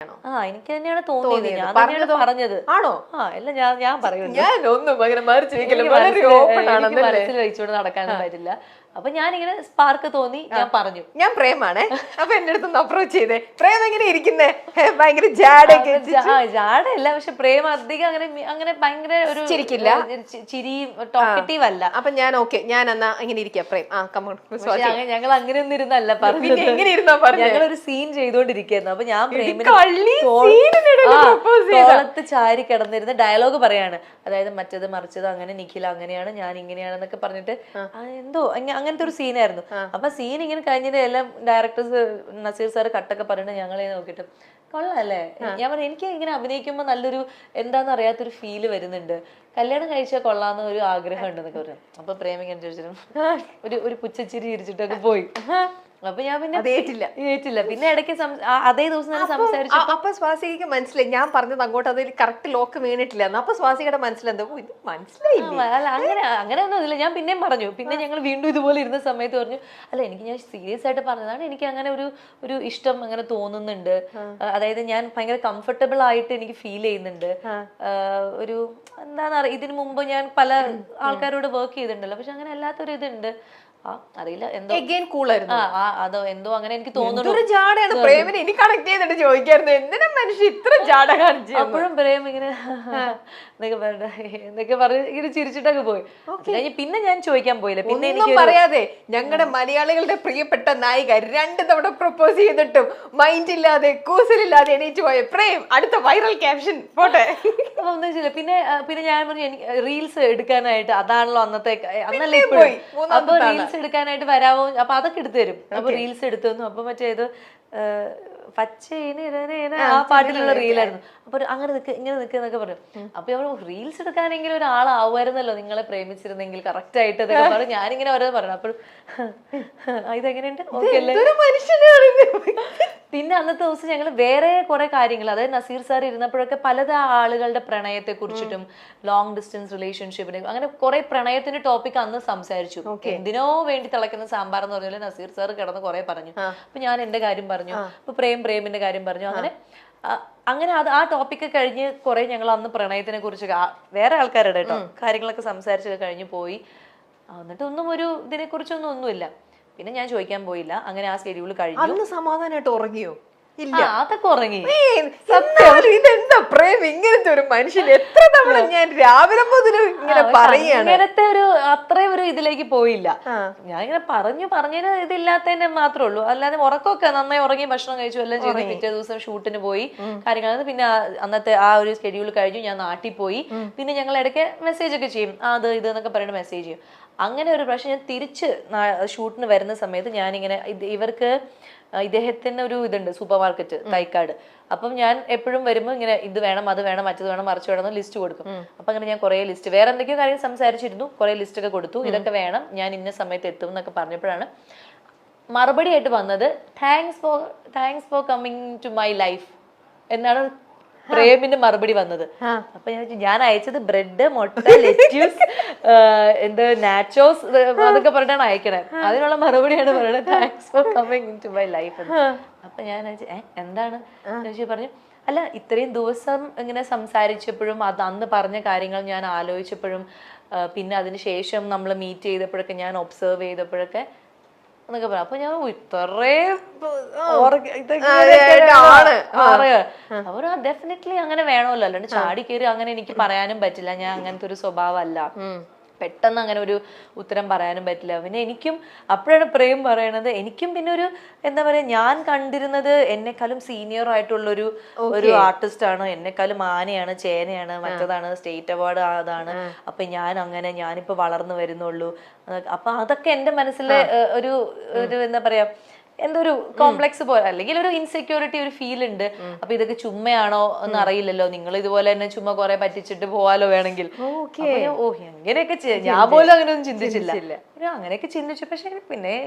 എനിക്ക് തന്നെയാണ് തോന്നിയത്. ഞാൻ തന്നെയാണ് പറഞ്ഞത്. ആണോ? അല്ല ഞാൻ പറയുന്നു, മനസ്സിൽ വെച്ചുകൊണ്ട് നടക്കാനും പറ്റില്ല. അപ്പൊ ഞാനിങ്ങനെ സ്പാർക്ക് തോന്നി, ഞാൻ പറഞ്ഞു ഞാൻ പ്രേമാണ്. അപ്പൊ എന്റെ അടുത്തൊന്ന് അപ്രോച്ച് ചെയ്തേ, പ്രേം എങ്ങനെ ഇരിക്കുന്നേ? ഭയങ്കര ജാടയൊക്കെ. ജാടയല്ല, പക്ഷെ പ്രേം അധികം അങ്ങനെ ഭയങ്കര ഒരു ചിരിക്കില്ല, ചിരിയും ടോക്കറ്റീവ് അല്ല. അപ്പൊ ഞാൻ ഓക്കെ, ഞാൻ എന്നാ ഇങ്ങനെ ഇരിക്കാം പ്രേം. ഞങ്ങൾ അങ്ങനെയൊന്നും ഇരുന്നല്ല പറഞ്ഞത്, ഞങ്ങളൊരു സീൻ ചെയ്തോണ്ടിരിക്കുന്നു. അപ്പൊ ഞാൻ പ്രേമിന് തോളത്ത് ചാരി കിടന്നിരുന്ന് ഡയലോഗ് പറയാണ്. അതായത് മറ്റത് മറിച്ചത്, അങ്ങനെ നിഖില അങ്ങനെയാണ്, ഞാൻ ഇങ്ങനെയാണെന്നൊക്കെ പറഞ്ഞിട്ട് എന്തോ അങ്ങനത്തെ ഒരു സീനായിരുന്നു. അപ്പൊ സീൻ ഇങ്ങനെ കഴിഞ്ഞിട്ട് എല്ലാം ഡയറക്ടേഴ്സ് നസീർ സാർ കട്ടൊക്കെ പറഞ്ഞിട്ട് ഞങ്ങളെ നോക്കിയിട്ട് കൊള്ളാല്ലേ. ഞാൻ പറഞ്ഞു എനിക്ക് ഇങ്ങനെ അഭിനയിക്കുമ്പോ നല്ലൊരു എന്താന്ന് അറിയാത്തൊരു ഫീല് വരുന്നുണ്ട്, കല്യാണം കഴിച്ചാൽ കൊള്ളാന്ന് ഒരു ആഗ്രഹം ഉണ്ടെന്നൊക്കെ പറഞ്ഞു. അപ്പൊ പ്രേമിക്കാൻ ചോദിച്ചിട്ടും ഒരു പുച്ഛച്ചിരി ചിരിച്ചിട്ടൊക്കെ പോയി. അപ്പൊ ഞാൻ പിന്നെ ഏറ്റില്ല. പിന്നെ ഇടയ്ക്ക് അതേ ദിവസം തന്നെ സംസാരിച്ചു. അപ്പൊ സ്വാസികക്ക് മനസ്സിലായി ഞാൻ പറഞ്ഞത് അങ്ങോട്ട് അതിൽ കറക്റ്റ് ലോക്ക് വീണിട്ടില്ല. അപ്പൊ സ്വാസികയുടെ മനസ്സിലെന്തോ ഇത് മനസ്സിലായില്ല. അല്ല അങ്ങനെ ഒന്നുമില്ല. ഞാൻ പിന്നെയും പറഞ്ഞു. പിന്നെ ഞങ്ങൾ വീണ്ടും ഇതുപോലെ ഇരുന്ന സമയത്ത് പറഞ്ഞു, അല്ല എനിക്ക് ഞാൻ സീരിയസ് ആയിട്ട് പറഞ്ഞതാണ്, എനിക്ക് അങ്ങനെ ഒരു ഇഷ്ടം അങ്ങനെ തോന്നുന്നുണ്ട്. അതായത് ഞാൻ ഭയങ്കര കംഫർട്ടബിൾ ആയിട്ട് എനിക്ക് ഫീൽ ചെയ്യുന്നുണ്ട്. ഒരു എന്താന്ന് അറിയാം, ഇതിനു മുമ്പ് ഞാൻ പല ആൾക്കാരോട് വർക്ക് ചെയ്തിട്ടുണ്ടല്ലോ, പക്ഷെ അങ്ങനെ അല്ലാത്തൊരു ഇതുണ്ട്. അറിയില്ല എന്തോ അതോ എന്തോ അങ്ങനെ എനിക്ക് തോന്നുന്നു. അപ്പോഴും പ്രേം ഇങ്ങനെ എന്നൊക്കെ പറഞ്ഞ് ഇങ്ങനെ ചിരിച്ചിട്ടൊക്കെ പോയി. പിന്നെ ഞാൻ ചോദിക്കാൻ പോയില്ല. പിന്നെ എനിക്ക് പറയാതെ ഞങ്ങളുടെ മലയാളികളുടെ പ്രിയപ്പെട്ട നായിക 2 തവണ പ്രപ്പോസ് ചെയ്തിട്ടും മൈൻഡ് ഇല്ലാതെ കൂസലില്ലാതെ എണീറ്റ് പോയ പ്രേം അടുത്ത വൈറൽ ക്യാപ്ഷൻ പോട്ടെ. ഒന്നും ചെയ്യില്ല. പിന്നെ ഞാൻ പറഞ്ഞു എനിക്ക് റീൽസ് എടുക്കാനായിട്ട്, അതാണല്ലോ അന്നത്തെ അന്നല്ലേ ഇപ്പോഴും, അപ്പൊ റീൽസ് എടുക്കാനായിട്ട് വരാമോ? അപ്പൊ അതൊക്കെ എടുത്തു തരും. അപ്പൊ റീൽസ് എടുത്തു തന്നു. അപ്പൊ മറ്റേത് ആ പാട്ടിലുള്ള റീലായിരുന്നു. അപ്പൊ അങ്ങനെ ഇങ്ങനെ നിൽക്കുന്നൊക്കെ പറഞ്ഞു. അപ്പൊ അവൾ റീൽസ് എടുക്കാനെങ്കിലും ഒരാളാവുമായിരുന്നല്ലോ നിങ്ങളെ പ്രേമിച്ചിരുന്നെങ്കിൽ കറക്റ്റ് ആയിട്ട് എന്നൊക്കെ പറഞ്ഞു. ഞാനിങ്ങനെ ഓരോ പറഞ്ഞു. അപ്പോൾ ഇതെങ്ങനെയുണ്ട്, ഓക്കെ അല്ലേ? പിന്നെ അന്നത്തെ ദിവസം ഞങ്ങൾ വേറെ കുറെ കാര്യങ്ങൾ, അതായത് നസീർ സാർ ഇരുന്നപ്പോഴൊക്കെ പല ആളുകളുടെ പ്രണയത്തെ കുറിച്ചിട്ടും ലോങ് ഡിസ്റ്റൻസ് റിലേഷൻഷിപ്പിനെ അങ്ങനെ കുറെ പ്രണയത്തിന്റെ ടോപ്പിക് അന്ന് സംസാരിച്ചു. എന്തിനോ വേണ്ടി തിളക്കുന്ന സാമ്പാർ എന്ന് പറഞ്ഞാൽ നസീർ സാർ കിടന്ന് കുറെ പറഞ്ഞു. അപ്പൊ ഞാൻ എന്റെ കാര്യം പറഞ്ഞു, അപ്പൊ പ്രേമിന്റെ കാര്യം പറഞ്ഞു. അങ്ങനെ ആ ടോപ്പിക്ക് കഴിഞ്ഞ് കുറെ ഞങ്ങൾ അന്ന് പ്രണയത്തിനെ കുറിച്ച് വേറെ ആൾക്കാരുടെ കേട്ടോ കാര്യങ്ങളൊക്കെ സംസാരിച്ചൊക്കെ കഴിഞ്ഞ് പോയി. എന്നിട്ട് ഒരു ഇതിനെ കുറിച്ചൊന്നും ഒന്നുമില്ല. പിന്നെ ഞാൻ ചോദിക്കാൻ പോയില്ല. അങ്ങനെ ആ ഷെഡ്യൂൾ കഴിഞ്ഞു. സമാധാനമായിട്ട് ഉറങ്ങിയോ? ഇല്ല, അതൊക്കെ ഉറങ്ങി. ഇതെന്താ പ്രേം ഇങ്ങനത്തെ ഒരു മനുഷ്യൻ? എത്ര തവണ ഞാൻ രാവിലെ മുതൽ ഇങ്ങനെ പറയാണ്. ഇങ്ങനത്തെ അത്രയും ഒരു ഇതിലേക്ക് പോയില്ല. ഞാൻ ഇങ്ങനെ പറഞ്ഞതിന് ഇതില്ലാത്തതിന്റെ മാത്രമേ ഉള്ളൂ. അല്ലാതെ ഉറക്കമൊക്കെ നന്നായി ഉറങ്ങി, ഭക്ഷണം കഴിച്ചു, എല്ലാം ചെയ്തു. പിറ്റേ ദിവസം ഷൂട്ടിന് പോയി കാര്യങ്ങൾ. പിന്നെ അന്നത്തെ ആ ഒരു ഷെഡ്യൂൾ കഴിഞ്ഞു. ഞാൻ നാട്ടിൽ പോയി. പിന്നെ ഞങ്ങൾ ഇടയ്ക്ക് മെസ്സേജ് ഒക്കെ ചെയ്യും, അത് ഇത് എന്നൊക്കെ പറയുന്നത് മെസ്സേജ് ചെയ്യും. അങ്ങനെ ഒരു പ്രാവശ്യം ഞാൻ തിരിച്ച് ഷൂട്ടിന് വരുന്ന സമയത്ത് ഞാനിങ്ങനെ ഇവർക്ക് ഇദ്ദേഹത്തിന് ഒരു ഇതുണ്ട്, സൂപ്പർ മാർക്കറ്റ് തൈക്കാട്. അപ്പം ഞാൻ എപ്പോഴും വരുമ്പോൾ ഇങ്ങനെ ഇത് വേണം, അത് വേണം, മറ്റത് വേണം, മറിച്ച് വേണം എന്ന് ലിസ്റ്റ് കൊടുക്കും. അപ്പൊ അങ്ങനെ ഞാൻ കുറെ ലിസ്റ്റ്, വേറെ എന്തൊക്കെയോ കാര്യം സംസാരിച്ചിരുന്നു, കുറെ ലിസ്റ്റ് ഒക്കെ കൊടുത്തു. ഇതൊക്കെ വേണം, ഞാൻ ഇന്ന സമയത്ത് എത്തും എന്നൊക്കെ പറഞ്ഞപ്പോഴാണ് മറുപടി ആയിട്ട് വന്നത്, thanks for coming to my life എന്നാണ് പ്രേമിന്റെ മറുപടി വന്നത്. അപ്പൊ ഞാൻ അയച്ചത് ബ്രെഡ്, മുട്ട, ലെറ്റ്യൂസ്, നാച്ചോസ് അതൊക്കെ പറഞ്ഞിട്ടാണ് അയക്കണേ. അതിനുള്ള മറുപടിയാണ് പറയുന്നത് thanks for coming to my life. അപ്പൊ ഞാൻ എന്താണ് പറഞ്ഞു, അല്ല ഇത്രയും ദിവസം ഇങ്ങനെ സംസാരിച്ചപ്പോഴും അന്ന് പറഞ്ഞ കാര്യങ്ങൾ ഞാൻ ആലോചിച്ചപ്പോഴും പിന്നെ അതിന് ശേഷം നമ്മൾ മീറ്റ് ചെയ്തപ്പോഴൊക്കെ ഞാൻ ഒബ്സർവ് ചെയ്തപ്പോഴൊക്കെ എന്നൊക്കെ പറയാം. അപ്പൊ ഞാൻ ഇത്രയും അവര് ഡെഫിനറ്റ്ലി അങ്ങനെ വേണമല്ലോ, അല്ലാണ്ട് ചാടി കയറി അങ്ങനെ എനിക്ക് പറയാനും പറ്റില്ല. ഞാൻ അങ്ങനത്തെ ഒരു സ്വഭാവമല്ല, പെട്ടെന്ന് അങ്ങനെ ഒരു ഉത്തരം പറയാനും പറ്റില്ല. പിന്നെ എനിക്കും അപ്പോഴാണ് പ്രേം പറയണത്, എനിക്കും പിന്നെ ഒരു എന്താ പറയാ, ഞാൻ കണ്ടിരുന്നത് എന്നെക്കാളും സീനിയർ ആയിട്ടുള്ളൊരു ആർട്ടിസ്റ്റ് ആണ്, എന്നെക്കാളും ആനയാണ്, ചേനയാണ്, മറ്റതാണ് സ്റ്റേറ്റ് അവാർഡ് അതാണ്. അപ്പൊ ഞാനിപ്പോ വളർന്നു വരുന്നുള്ളൂ. അപ്പൊ അതൊക്കെ എന്റെ മനസ്സിലെ ഒരു എന്താ പറയാ, എന്തോ ഒരു കോംപ്ലക്സ് പോലെ, അല്ലെങ്കിൽ ഒരു ഇൻസെക്യൂരിറ്റി, ഒരു ഫീൽ ഉണ്ട്. അപ്പൊ ഇതൊക്കെ ചുമ്മയാണോ എന്ന് അറിയില്ലല്ലോ, നിങ്ങൾ ഇതുപോലെ തന്നെ ചുമ്മാ കുറെ പറ്റിച്ചിട്ട് പോവാലോ വേണമെങ്കിൽ. എങ്ങനെയൊക്കെ ഞാൻ പോലും അങ്ങനെയൊന്നും ചിന്തിച്ചില്ല. അങ്ങനെയൊക്കെ ചിന്തിച്ചു. പക്ഷെ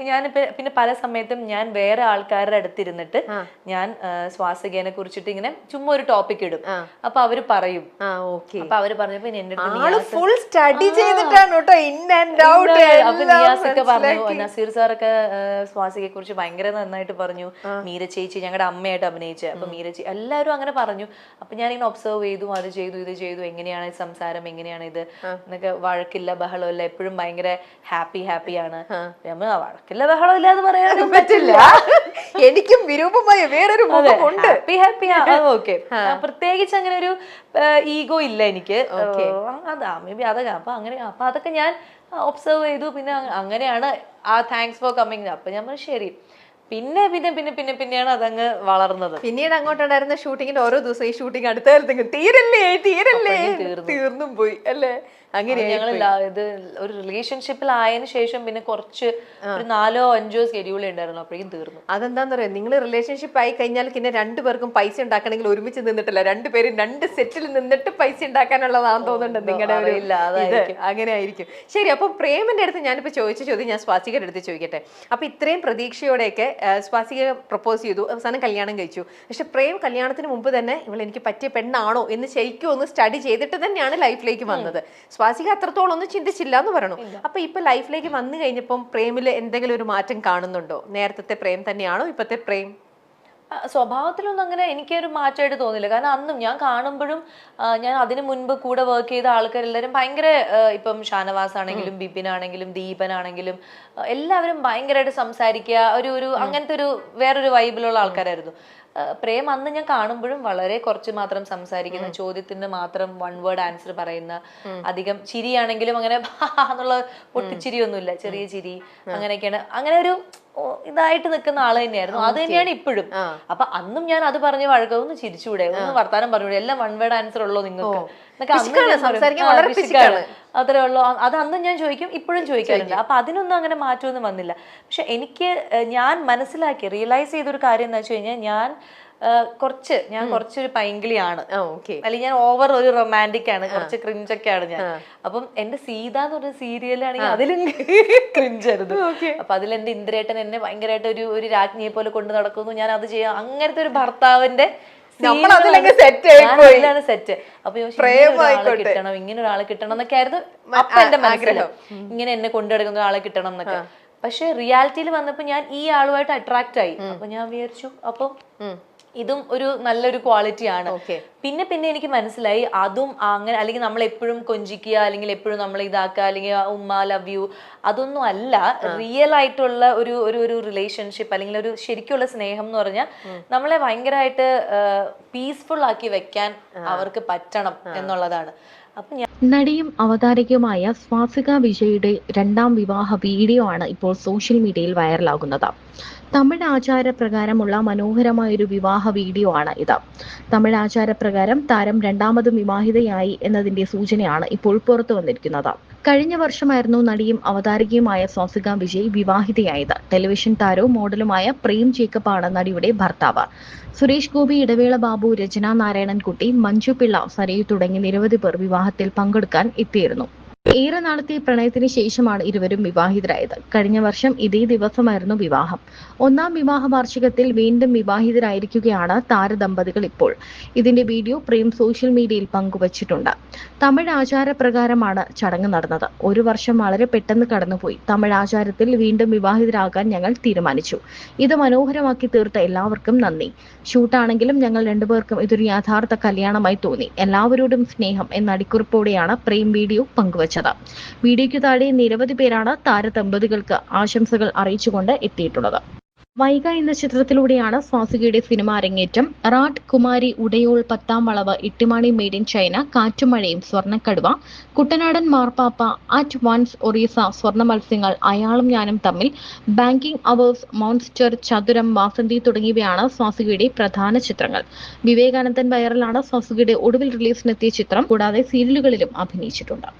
പിന്നെ പല സമയത്തും ഞാൻ വേറെ ആൾക്കാരുടെ അടുത്തിരുന്നിട്ട് ഞാൻ സ്വാസികേനെ കുറിച്ചിട്ട് ഇങ്ങനെ ചുമ്മാ ഒരു ടോപ്പിക് ഇടും. അപ്പൊ അവര് പറയും. അപ്പൊ അവര് പറഞ്ഞപ്പോ എന്റെ അടുത്ത് നിയാസൊക്കെ പറഞ്ഞു, നസീർ സാറൊക്കെ സ്വാസികയെ കുറിച്ച് ഭയങ്കര ഭയങ്കര നന്നായിട്ട് പറഞ്ഞു. മീര ചേച്ചി ഞങ്ങളുടെ അമ്മയായിട്ട് അഭിനയിച്ച, അപ്പൊ മീര ചേച്ചി എല്ലാവരും അങ്ങനെ പറഞ്ഞു. അപ്പൊ ഞാനിങ്ങനെ ഒബ്സർവ് ചെയ്തു, അത് ചെയ്തു ഇത് ചെയ്തു, എങ്ങനെയാണ് സംസാരം, എങ്ങനെയാണ് ഇത് എന്നൊക്കെ. വഴക്കില്ല ബഹളമില്ല, എപ്പോഴും ഭയങ്കര ഹാപ്പിയാണ്. വഴക്കില്ല ബഹളം ഇല്ലാന്ന് പറയാനും പറ്റില്ല. എനിക്കും വിരൂപമായ വേറൊരു ഹാപ്പിയാ. ഓക്കെ, പ്രത്യേകിച്ച് അങ്ങനെ ഒരു ഈഗോ ഇല്ല എനിക്ക്. അതാ മേ ബി അതൊക്കെ. അപ്പൊ അതൊക്കെ ഞാൻ ഒബ്സർവ് ചെയ്തു. പിന്നെ അങ്ങനെയാണ് ആ താങ്ക്സ് ഫോർ കമ്മിങ്. അപ്പൊ ഞാൻ ശരി. പിന്നെയാണ് അതങ്ങ് വളർന്നത്. പിന്നീട് അങ്ങോട്ടുണ്ടായിരുന്ന ഷൂട്ടിങ്ങിന്റെ ഓരോ ദിവസം ഈ ഷൂട്ടിങ് അടുത്ത തീരല്ലേ തീർന്നും പോയി അല്ലേ? അങ്ങനെ ഞങ്ങൾ ഇത് ഒരു റിലേഷൻഷിപ്പിൽ ആയതിനു ശേഷം പിന്നെ കുറച്ച് ഒരു 4 or 5 സ്കെഡ്യൂൾ ഉണ്ടായിരുന്നു, അപ്പോഴേക്കും തീർന്നു. അതെന്താന്ന് പറയാ, നിങ്ങൾ റിലേഷൻഷിപ്പ് ആയി കഴിഞ്ഞാൽ പിന്നെ 2 പേർക്കും പൈസ ഉണ്ടാക്കണമെങ്കിൽ ഒരുമിച്ച് നിന്നിട്ടില്ല, 2 പേരും 2 സെറ്റിൽ നിന്നിട്ട് പൈസ ഉണ്ടാക്കാനുള്ളതാണെന്ന് തോന്നുന്നുണ്ട് നിങ്ങളുടെ. അങ്ങനെ ആയിരിക്കും. ശരി, അപ്പൊ പ്രേമിന്റെ അടുത്ത് ഞാനിപ്പോ ചോദിച്ച ചോദ്യം ഞാൻ സ്വാസികയുടെ അടുത്ത് ചോദിക്കട്ടെ. അപ്പൊ ഇത്രയും പ്രതീക്ഷയോടെയൊക്കെ സ്വാസിക പ്രപ്പോസ് ചെയ്തു, അവസാനം കല്യാണം കഴിച്ചു. പക്ഷെ പ്രേം കല്യാണത്തിന് മുമ്പ് തന്നെ ഇവൾ എനിക്ക് പറ്റിയ പെണ്ണാണോ എന്ന് ശരിക്കും ഒന്ന് സ്റ്റഡി ചെയ്തിട്ട് തന്നെയാണ് ലൈഫിലേക്ക് വന്നത്. സ്വാസിക അത്രത്തോളം ഒന്നും ചിന്തിച്ചില്ല എന്ന് പറഞ്ഞു. അപ്പൊ ഇപ്പൊ ലൈഫിലേക്ക് വന്നു കഴിഞ്ഞപ്പം പ്രേമില് എന്തെങ്കിലും ഒരു മാറ്റം കാണുന്നുണ്ടോ? നേരത്തെ പ്രേം തന്നെയാണോ ഇപ്പത്തെ പ്രേം? സ്വഭാവത്തിലൊന്നും അങ്ങനെ എനിക്കൊരു മാറ്റമായിട്ട് തോന്നില്ല. കാരണം അന്നും ഞാൻ കാണുമ്പോഴും ഞാൻ അതിനു മുൻപ് കൂടെ വർക്ക് ചെയ്ത ആൾക്കാരെല്ലാവരും ഭയങ്കര, ഇപ്പം ഷാനവാസ് ആണെങ്കിലും ബിപിൻ ആണെങ്കിലും ദീപൻ ആണെങ്കിലും എല്ലാവരും ഭയങ്കരമായിട്ട് സംസാരിക്കുക, ഒരു അങ്ങനത്തെ ഒരു വേറൊരു വൈബിലുള്ള ആൾക്കാരായിരുന്നു. പ്രേം അന്ന് ഞാൻ കാണുമ്പോഴും വളരെ കുറച്ച് മാത്രം സംസാരിക്കുന്ന, ചോദ്യത്തിന് മാത്രം 1 word ആൻസർ പറയുന്ന, അധികം ചിരിയാണെങ്കിലും അങ്ങനെ എന്നുള്ള പൊട്ടിച്ചിരിയൊന്നുമില്ല, ചെറിയ ചിരി അങ്ങനെയൊക്കെയാണ്. അങ്ങനെ ഒരു ഇതായിട്ട് നിൽക്കുന്ന ആള് തന്നെയായിരുന്നു. അത് തന്നെയാണ് ഇപ്പോഴും. അപ്പൊ അന്നും ഞാൻ അത് പറഞ്ഞ് വഴക്കൊന്ന് ചിരിച്ചുകൂടെ, ഒന്ന് വർത്താനം പറഞ്ഞൂടെ, എല്ലാം 1 word ആൻസർ ഉള്ളൂ നിങ്ങൾക്ക് അത്രേ ഉള്ളൂ. അത് അന്നും ഞാൻ ചോദിക്കും, ഇപ്പോഴും ചോദിക്കാറുണ്ട്. അപ്പൊ അതിനൊന്നും അങ്ങനെ മാറ്റമൊന്നും വന്നില്ല. പക്ഷെ എനിക്ക് ഞാൻ മനസ്സിലാക്കി റിയലൈസ് ചെയ്തൊരു കാര്യം എന്താ വെച്ച് കഴിഞ്ഞാൽ, ഞാൻ കുറച്ചൊരു പൈങ്കിളിയാണ്, അല്ലെങ്കിൽ ഞാൻ ഓവർ ഒരു റൊമാൻറ്റിക് ആണ്, കുറച്ച് ക്രിഞ്ചൊക്കെയാണ് ഞാൻ. അപ്പം എന്റെ സീത എന്ന് പറഞ്ഞ സീരിയലാണെങ്കിൽ അതിലും ക്രിഞ്ചായിരുന്നു. അപ്പൊ അതിൽ എന്റെ ഇന്ദ്രേട്ടൻ എന്നെ ഭയങ്കരമായിട്ട് ഒരു രാജ്ഞിയെ പോലെ കൊണ്ടു നടക്കുന്നു, ഞാൻ അത് ചെയ്യാം. അങ്ങനത്തെ ഒരു ഭർത്താവിന്റെ സെറ്റ്. അപ്പൊ കിട്ടണം, ഇങ്ങനെ ഒരാളെ കിട്ടണം എന്നൊക്കെ ആയിരുന്നു അപ്പൊ എന്റെ മനസ്സിലാവും. ഇങ്ങനെ എന്നെ കൊണ്ടുനടക്കുന്ന ഒരാളെ കിട്ടണം എന്നൊക്കെ. പക്ഷെ റിയാലിറ്റിയിൽ വന്നപ്പോ ഞാൻ ഈ ആളുമായിട്ട് അട്രാക്ട് ആയി. അപ്പൊ ഞാൻ വിചാരിച്ചു അപ്പം ഇതും ഒരു നല്ലൊരു ക്വാളിറ്റി ആണ്. പിന്നെ എനിക്ക് മനസ്സിലായി അതും അങ്ങനെ, അല്ലെങ്കിൽ നമ്മൾ എപ്പോഴും കൊഞ്ചിക്കുക, അല്ലെങ്കിൽ എപ്പോഴും നമ്മൾ ഇതാക്കുക, അല്ലെങ്കിൽ ഉമ്മ ലവ് യു, അതൊന്നും അല്ല റിയൽ ആയിട്ടുള്ള ഒരു റിലേഷൻഷിപ്പ്, അല്ലെങ്കിൽ ഒരു ശരിക്കുള്ള സ്നേഹം എന്ന് പറഞ്ഞാൽ നമ്മളെ ഭയങ്കരമായിട്ട് പീസ്ഫുൾ ആക്കി വെക്കാൻ അവർക്ക് പറ്റണം എന്നുള്ളതാണ്. നടിയും അവതാരകയുമായ സ്വാസിക വിജയുടെ 2ാം വിവാഹ വീഡിയോ ആണ് ഇപ്പോൾ സോഷ്യൽ മീഡിയയിൽ വൈറലാകുന്നത്. തമിഴ് ആചാരപ്രകാരമുള്ള മനോഹരമായൊരു വിവാഹ വീഡിയോ ആണ് ഇത്. തമിഴ് ആചാരപ്രകാരം താരം 2ാമതും വിവാഹിതയായി എന്നതിന്റെ സൂചനയാണ് ഇപ്പോൾ പുറത്തു വന്നിരിക്കുന്നത്. കഴിഞ്ഞ വർഷമായിരുന്നു നടിയും അവതാരകയുമായ സ്വാസിക വിജയ് വിവാഹിതയായത്. ടെലിവിഷൻ താരവും മോഡലുമായ പ്രേം ജേക്കബ് ആണ് നടിയുടെ ഭർത്താവ്. സുരേഷ് ഗോപി, ഇടവേള ബാബു, രചന നാരായണൻകുട്ടി, മഞ്ജു പിള്ള, സരയു തുടങ്ങി നിരവധി പേർ വിവാഹത്തിൽ പങ്കെടുക്കാൻ എത്തിയിരുന്നു. ഏറെ നാളത്തെ പ്രണയത്തിന് ശേഷമാണ് ഇരുവരും വിവാഹിതരായത്. കഴിഞ്ഞ വർഷം ഇതേ ദിവസമായിരുന്നു വിവാഹം. 1ാം വിവാഹ വാർഷികത്തിൽ വീണ്ടും വിവാഹിതരായിരിക്കുകയാണ് താരദമ്പതികൾ ഇപ്പോൾ. ഇതിന്റെ വീഡിയോ പ്രേം സോഷ്യൽ മീഡിയയിൽ പങ്കുവച്ചിട്ടുണ്ട്. തമിഴ് ആചാരപ്രകാരമാണ് ചടങ്ങ് നടന്നത്. 1 വർഷം വളരെ പെട്ടെന്ന് കടന്നുപോയി. തമിഴ് ആചാരത്തിൽ വീണ്ടും വിവാഹിതരാകാൻ ഞങ്ങൾ തീരുമാനിച്ചു. ഇത് മനോഹരമാക്കി തീർത്ത എല്ലാവർക്കും നന്ദി. ഷൂട്ടാണെങ്കിലും ഞങ്ങൾ 2 പേർക്കും ഇതൊരു യഥാർത്ഥ കല്യാണമായി തോന്നി. എല്ലാവരോടും സ്നേഹം എന്ന അടിക്കുറിപ്പോടെയാണ് പ്രേം വീഡിയോ പങ്കുവച്ചത്. വീഡിയോയ്ക്ക് താഴെ നിരവധി പേരാണ് താരദമ്പതികൾക്ക് ആശംസകൾ അറിയിച്ചുകൊണ്ട് എത്തിയിട്ടുള്ളത്. വൈഗ എന്ന ചിത്രത്തിലൂടെയാണ് സ്വാസികയുടെ സിനിമ അരങ്ങേറ്റം. റാട്ട്, കുമാരി, ഉടയോൾ, 10ാം വളവ്, ഇട്ടിമാണി, മെയ്ഡ് ഇൻ ചൈന, കാറ്റും മഴയും, സ്വർണ്ണക്കടുവ, കുട്ടനാടൻ മാർപ്പാപ്പ, അറ്റ് വൺസ്, ഒറീസ, സ്വർണ്ണ മത്സ്യങ്ങൾ, അയാളും ഞാനും തമ്മിൽ, ബാങ്കിംഗ് അവേഴ്സ്, മോൺസ്റ്റർ, ചതുരം, വാസന്തി തുടങ്ങിയവയാണ് സ്വാസികയുടെ പ്രധാന ചിത്രങ്ങൾ. വിവേകാനന്ദൻ വൈറലാണ് സ്വാസികയുടെ ഒടുവിൽ റിലീസിനെത്തിയ ചിത്രം. കൂടാതെ സീരിയലുകളിലും അഭിനയിച്ചിട്ടുണ്ട്.